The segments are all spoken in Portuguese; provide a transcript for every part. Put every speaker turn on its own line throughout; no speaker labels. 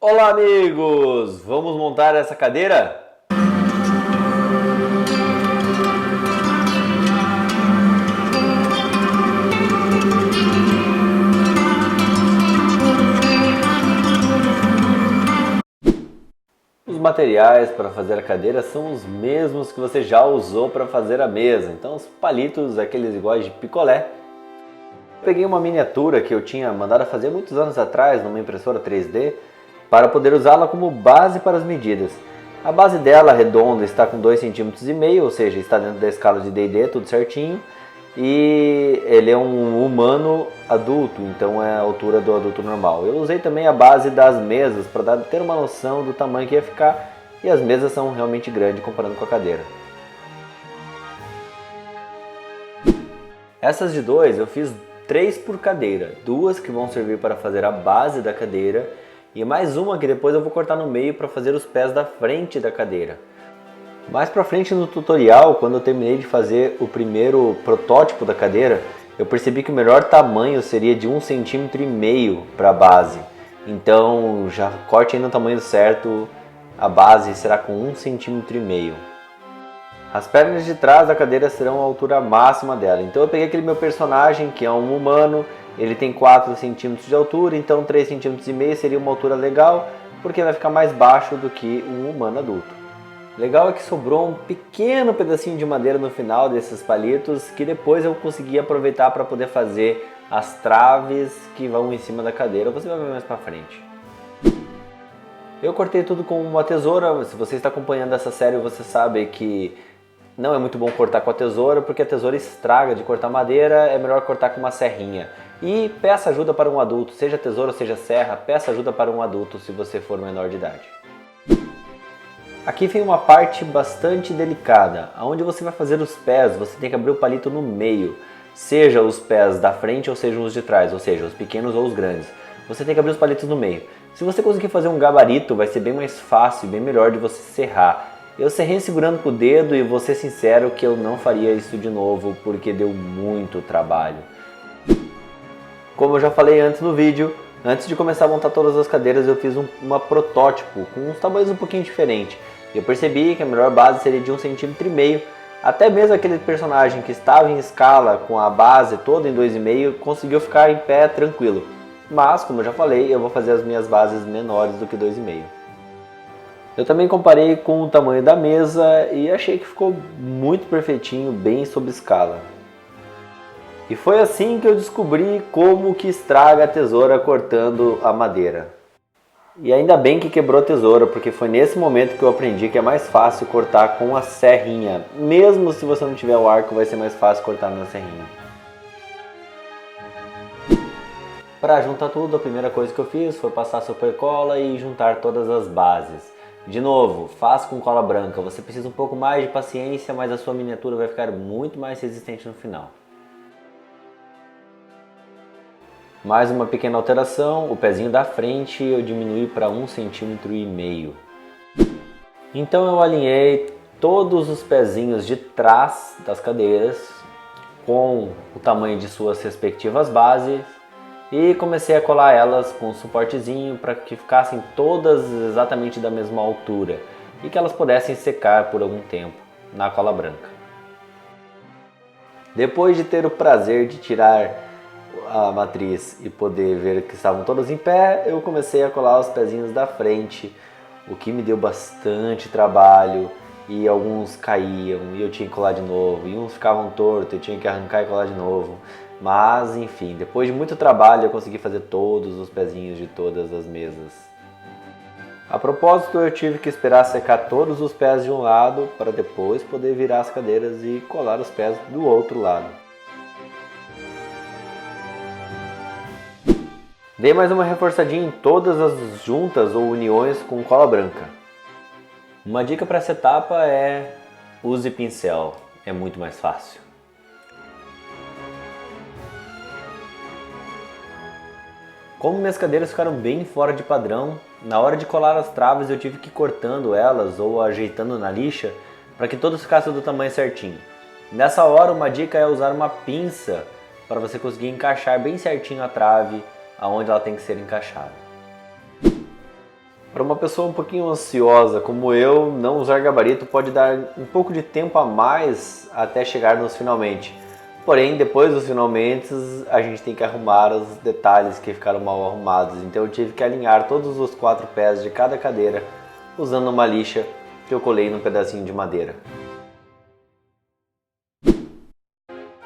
Olá, amigos! Vamos montar essa cadeira? Os materiais para fazer a cadeira são os mesmos que você já usou para fazer a mesa. Então, os palitos, aqueles iguais de picolé. Peguei uma miniatura que eu tinha mandado fazer muitos anos atrás numa impressora 3D para poder usá-la como base para as medidas. A base dela redonda está com 2,5 cm, ou seja, está dentro da escala de D&D, tudo certinho. E ele é um humano adulto, então é a altura do adulto normal. Eu usei também a base das mesas para ter uma noção do tamanho que ia ficar, e as mesas são realmente grandes comparando com a cadeira. Essas de 2 eu fiz 3 por cadeira, 2 que vão servir para fazer a base da cadeira e mais uma que depois eu vou cortar no meio para fazer os pés da frente da cadeira. Mais pra frente no tutorial, quando eu terminei de fazer o primeiro protótipo da cadeira, eu percebi que o melhor tamanho seria de 1,5 cm para a base. Então já corte aí no tamanho certo, a base será com 1,5 cm. As pernas de trás da cadeira serão a altura máxima dela. Então eu peguei aquele meu personagem que é um humano, ele tem 4 cm de altura, então 3,5 cm seria uma altura legal, porque vai ficar mais baixo do que um humano adulto. Legal é que sobrou um pequeno pedacinho de madeira no final desses palitos que depois eu consegui aproveitar para poder fazer as traves que vão em cima da cadeira. Você vai ver mais para frente. Eu cortei tudo com uma tesoura. Se você está acompanhando essa série, você sabe que não é muito bom cortar com a tesoura porque a tesoura estraga de cortar madeira. É melhor cortar com uma serrinha. E peça ajuda para um adulto, seja tesoura ou seja serra, peça ajuda para um adulto se você for menor de idade. Aqui vem uma parte bastante delicada, onde você vai fazer os pés, você tem que abrir o palito no meio, seja os pés da frente ou seja os de trás, ou seja, os pequenos ou os grandes. Você tem que abrir os palitos no meio. Se você conseguir fazer um gabarito, vai ser bem mais fácil e bem melhor de você serrar. Eu serrei segurando com o dedo e vou ser sincero que eu não faria isso de novo porque deu muito trabalho. Como eu já falei antes no vídeo, antes de começar a montar todas as cadeiras eu fiz uma protótipo com uns tamanhos um pouquinho diferentes. Eu percebi que a melhor base seria de 1,5 cm, até mesmo aquele personagem que estava em escala com a base toda em 2,5 conseguiu ficar em pé tranquilo. Mas, como eu já falei, eu vou fazer as minhas bases menores do que 2,5. Eu também comparei com o tamanho da mesa e achei que ficou muito perfeitinho, bem sob escala. E foi assim que eu descobri como que estraga a tesoura cortando a madeira. E ainda bem que quebrou a tesoura, porque foi nesse momento que eu aprendi que é mais fácil cortar com a serrinha. Mesmo se você não tiver o arco, vai ser mais fácil cortar na serrinha. Para juntar tudo, a primeira coisa que eu fiz foi passar super cola e juntar todas as bases. De novo, faça com cola branca, você precisa um pouco mais de paciência, mas a sua miniatura vai ficar muito mais resistente no final. Mais uma pequena alteração, o pezinho da frente eu diminui para 1,5 cm. Então eu alinhei todos os pezinhos de trás das cadeiras com o tamanho de suas respectivas bases e comecei a colar elas com um suportezinho para que ficassem todas exatamente da mesma altura e que elas pudessem secar por algum tempo na cola branca. Depois de ter o prazer de tirar a matriz e poder ver que estavam todas em pé, eu comecei a colar os pezinhos da frente, o que me deu bastante trabalho e alguns caíam e eu tinha que colar de novo, e uns ficavam tortos, eu tinha que arrancar e colar de novo, mas enfim, depois de muito trabalho eu consegui fazer todos os pezinhos de todas as mesas. A propósito, eu tive que esperar secar todos os pés de um lado para depois poder virar as cadeiras e colar os pés do outro lado. Dei mais uma reforçadinha em todas as juntas ou uniões com cola branca. Uma dica para essa etapa é use pincel, é muito mais fácil. Como minhas cadeiras ficaram bem fora de padrão, na hora de colar as traves eu tive que ir cortando elas ou ajeitando na lixa para que todos ficassem do tamanho certinho. Nessa hora uma dica é usar uma pinça para você conseguir encaixar bem certinho a trave aonde ela tem que ser encaixada. Para uma pessoa um pouquinho ansiosa como eu, não usar gabarito pode dar um pouco de tempo a mais até chegar nos finalmente. Porém, depois dos finalmente, a gente tem que arrumar os detalhes que ficaram mal arrumados. Então eu tive que alinhar todos os 4 pés de cada cadeira usando uma lixa que eu colei num pedacinho de madeira.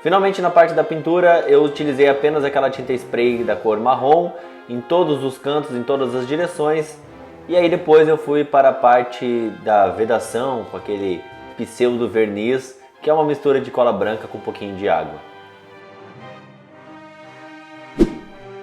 Finalmente, na parte da pintura, eu utilizei apenas aquela tinta spray da cor marrom em todos os cantos, em todas as direções. E aí depois eu fui para a parte da vedação com aquele pseudo verniz, que é uma mistura de cola branca com um pouquinho de água.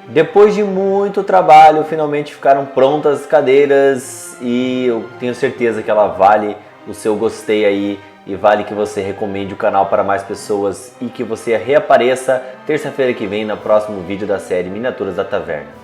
Depois de muito trabalho, finalmente ficaram prontas as cadeiras e eu tenho certeza que ela vale o seu gostei aí e vale que você recomende o canal para mais pessoas e que você reapareça terça-feira que vem no próximo vídeo da série Miniaturas da Taverna.